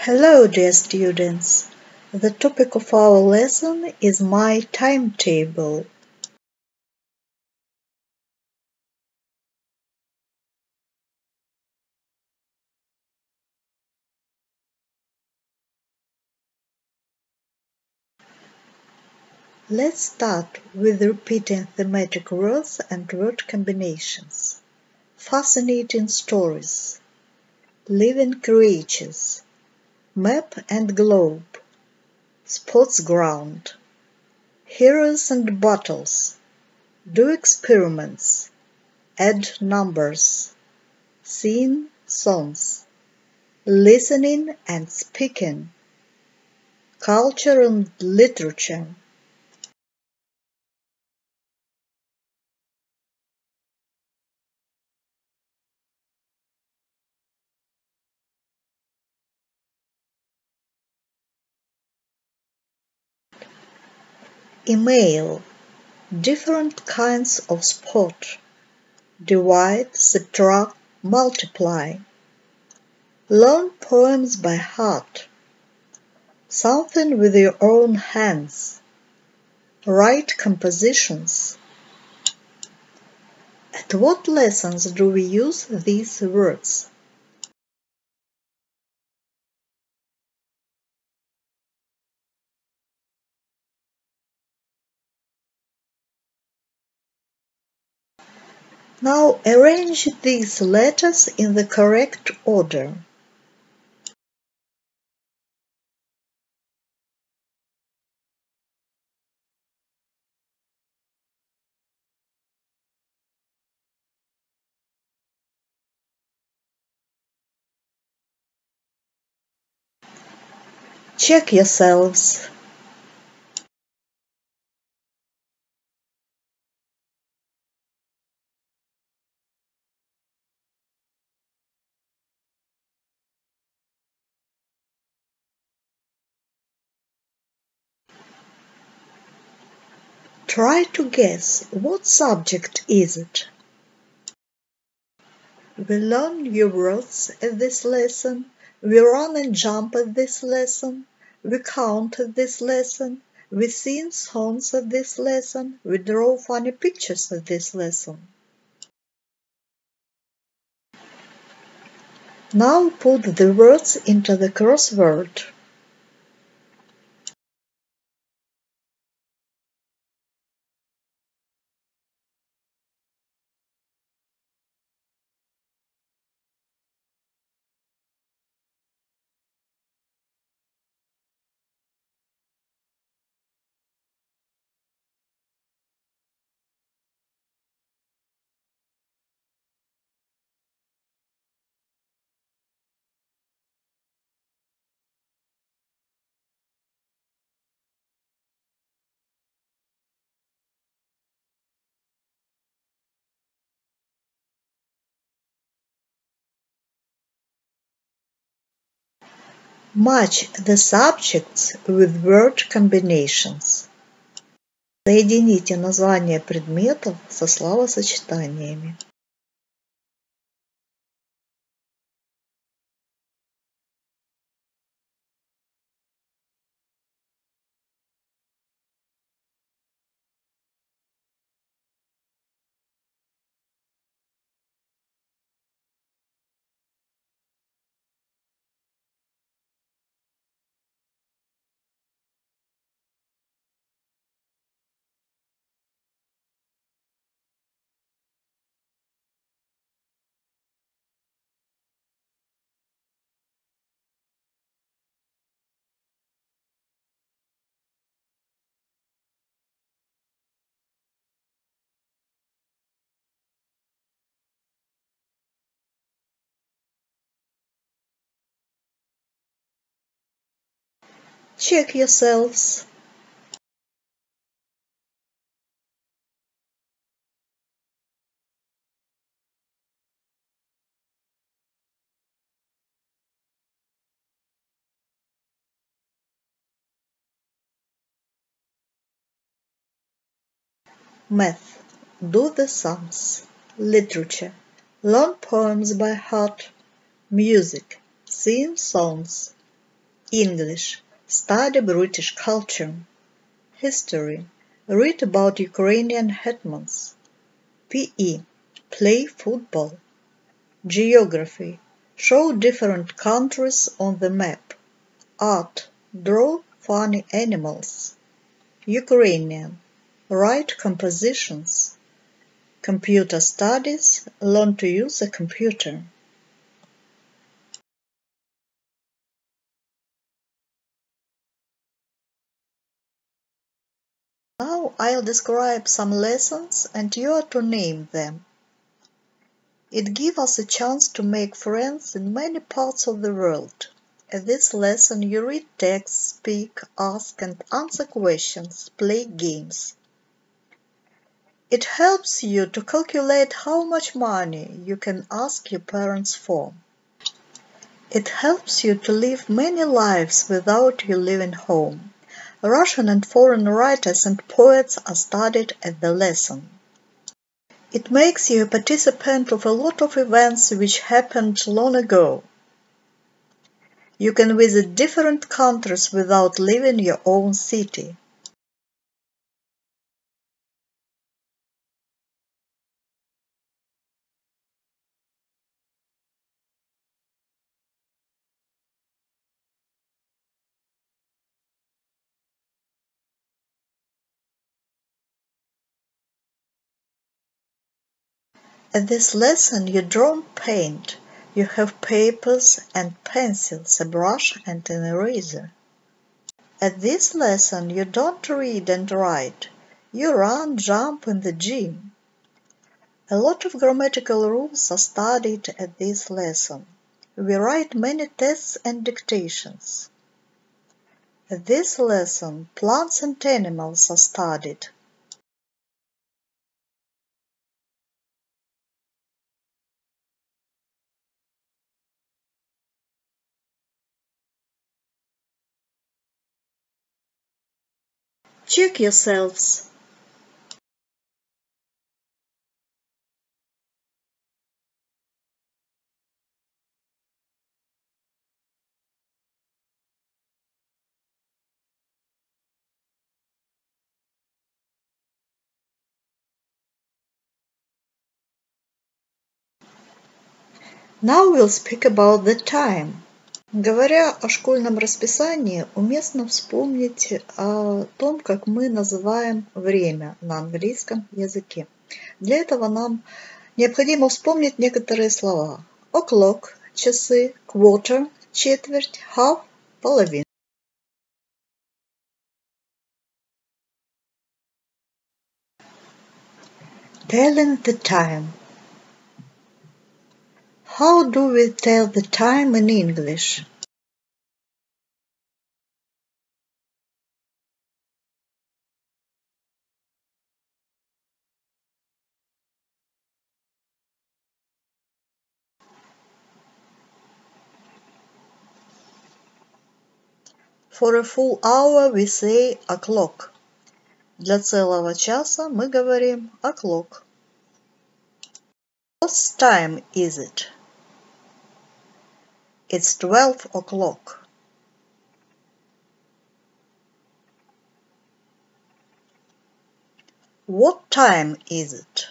Hello, dear students. The topic of our lesson is my timetable. Let's start with repeating thematic words and word combinations. Fascinating stories, living creatures, map and globe, sports ground, heroes and battles, do experiments, add numbers, sing songs, listening and speaking, culture and literature. Email, different kinds of sport, divide, subtract, multiply, learn poems by heart, something with your own hands, write compositions. At what lessons do we use these words? Now arrange these letters in the correct order. Check yourselves. Try to guess what subject is it. We learn new words at this lesson, we run and jump at this lesson, we count at this lesson, we sing songs at this lesson, we draw funny pictures at this lesson. Now put the words into the crossword. Match the subjects with word combinations. Соедините названия предметов со словосочетаниями. Check yourselves. Math. Do the sums. Literature. Learn poems by heart. Music. Sing songs. English. Study British culture. History. Read about Ukrainian hetmans. PE. Play football. Geography. Show different countries on the map. Art. Draw funny animals. Ukrainian. Write compositions. Computer studies. Learn to use a computer. Now I'll describe some lessons and you are to name them. It gives us a chance to make friends in many parts of the world. In this lesson you read texts, speak, ask and answer questions, play games. It helps you to calculate how much money you can ask your parents for. It helps you to live many lives without you leaving home. Russian and foreign writers and poets are studied at the lesson. It makes you a participant of a lot of events which happened long ago. You can visit different countries without leaving your own city. At this lesson you don't paint. You have papers and pencils, a brush and an eraser. At this lesson you don't read and write. You run, jump in the gym. A lot of grammatical rules are studied at this lesson. We write many tests and dictations. At this lesson, plants and animals are studied. Check yourselves. Now we'll speak about the time. Говоря о школьном расписании, уместно вспомнить о том, как мы называем время на английском языке. Для этого нам необходимо вспомнить некоторые слова. O'clock – часы, quarter – четверть, half – половина. Telling the time. How do we tell the time in English? For a full hour we say o'clock. Для целого часа мы говорим o'clock. What time is it? It's 12 o'clock. What time is it?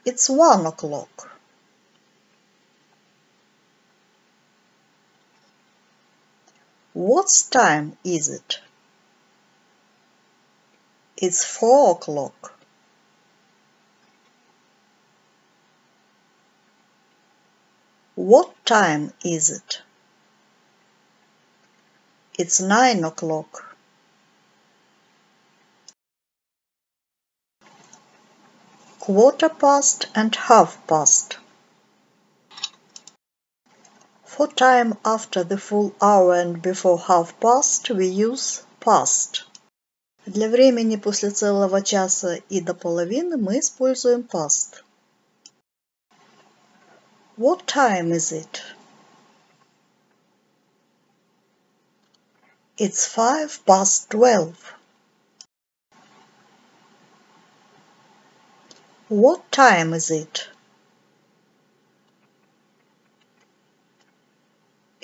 It's 1 o'clock. What time is it? It's 4 o'clock. What time is it? It's 9 o'clock. Quarter past and half past. For time after the full hour and before half past we use past. Для времени после целого часа и до половины мы используем past. What time is it? It's 12:05. What time is it?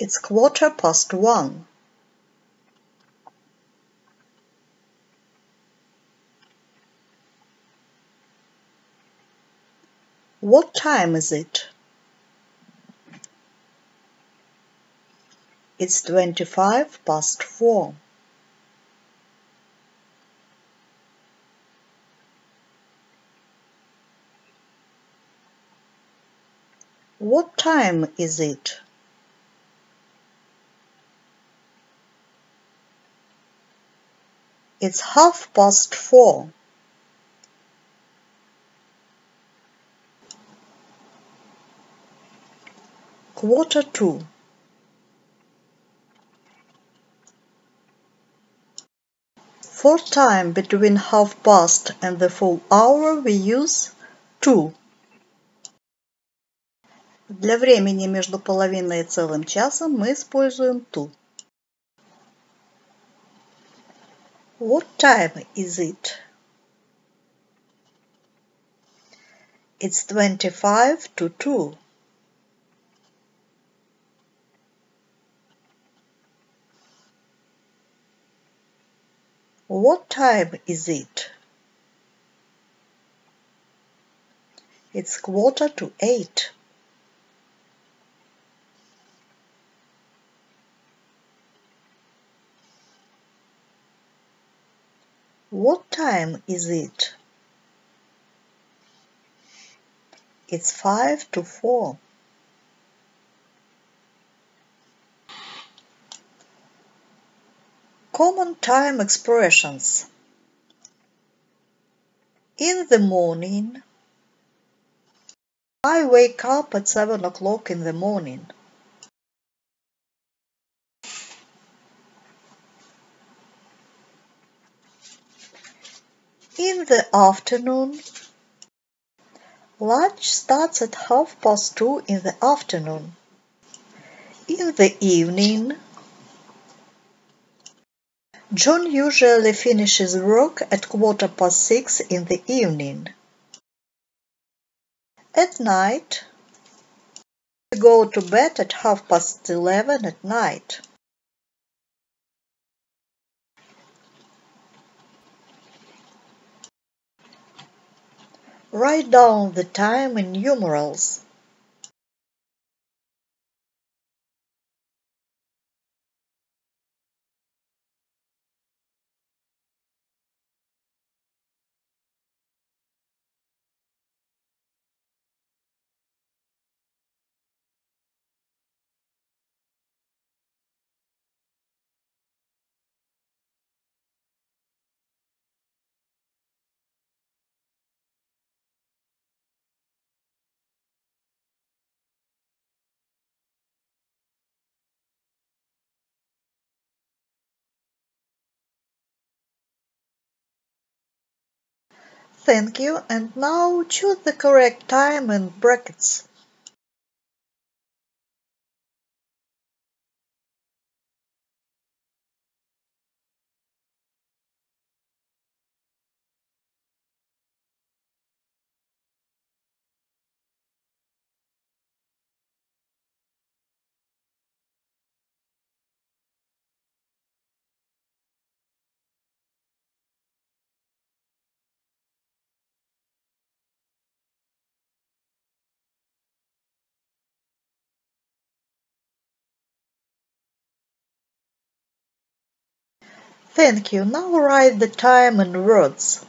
It's 1:15. What time is it? It's 4:25. What time is it? It's 4:30. 1:45. For time between 1/2 and the full hour we use to. Для времени между половиной и целым часом мы используем to. What time is it? It's 1:25. What time is it? It's 7:45. What time is it? It's 3:55. Common time expressions. In the morning. I wake up at 7 o'clock in the morning. In the afternoon. Lunch starts at 2:30 in the afternoon. In the evening. John usually finishes work at 6:15 in the evening. At night. We go to bed at 11:30 at night. Write down the time in numerals. Thank you, and now choose the correct time in brackets. Thank you. Now write the time in words.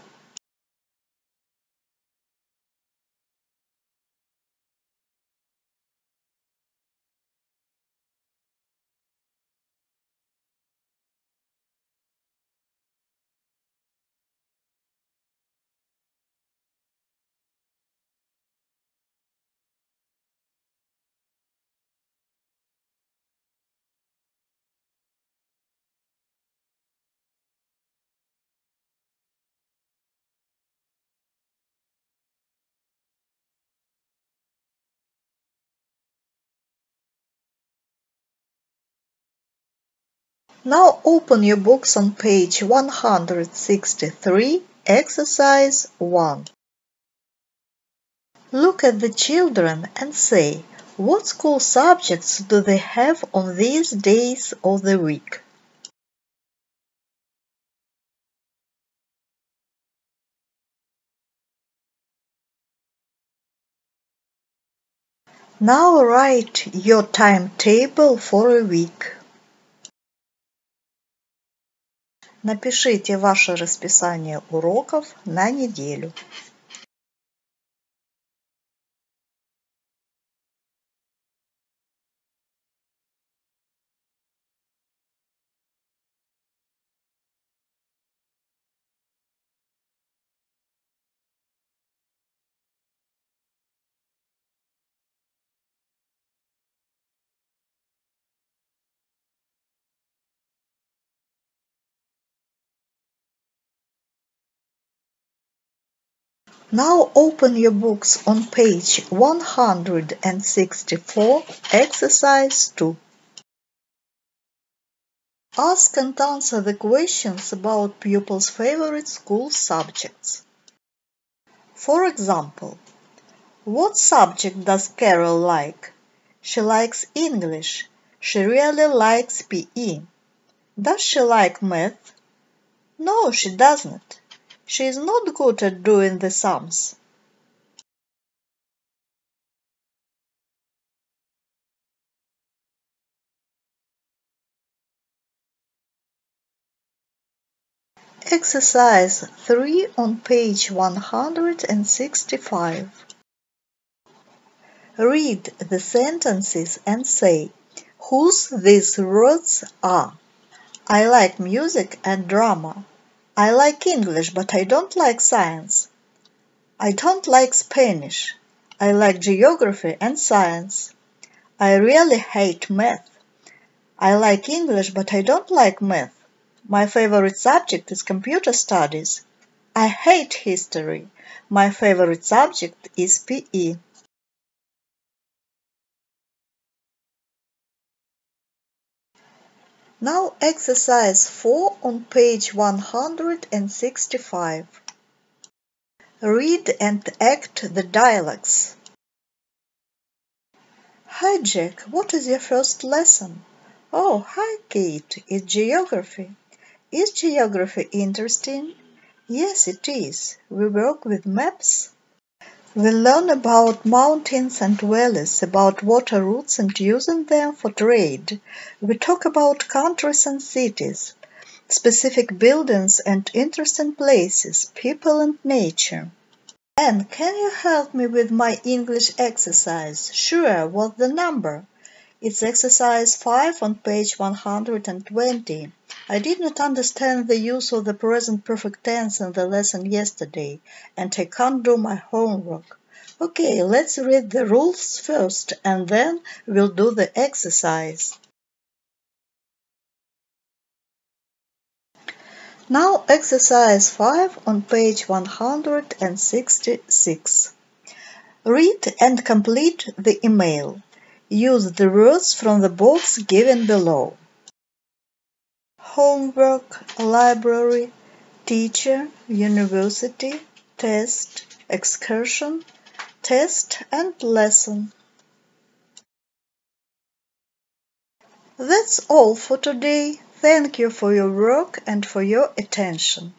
Now open your books on page 163, exercise 1. Look at the children and say, What school subjects do they have on these days of the week? Now write your timetable for a week. Напишите ваше расписание уроков на неделю. Now open your books on page 164, exercise 2. Ask and answer the questions about pupils' favorite school subjects. For example, what subject does Carol like? She likes English. She really likes PE. Does she like math? No, she doesn't. She is not good at doing the sums. Exercise 3 on page 165. Read the sentences and say whose these words are. I like music and drama. I like English, but I don't like science. I don't like Spanish. I like geography and science. I really hate math. I like English, but I don't like math. My favorite subject is computer studies. I hate history. My favorite subject is PE. Now exercise 4 on page 165. Read and act the dialogues. Hi Jack, what is your first lesson? Oh, hi Kate, it's geography. Is geography interesting? Yes, it is. We work with maps. We learn about mountains and valleys, about water routes and using them for trade. We talk about countries and cities, specific buildings and interesting places, people and nature. Anne, can you help me with my English exercise? Sure, what's the number? It's exercise 5 on page 120. I did not understand the use of the present perfect tense in the lesson yesterday, and I can't do my homework. Okay, let's read the rules first, and then we'll do the exercise. Now exercise 5 on page 166. Read and complete the email. Use the words from the box given below. Homework, library, teacher, university, test, excursion, test and lesson. That's all for today. Thank you for your work and for your attention.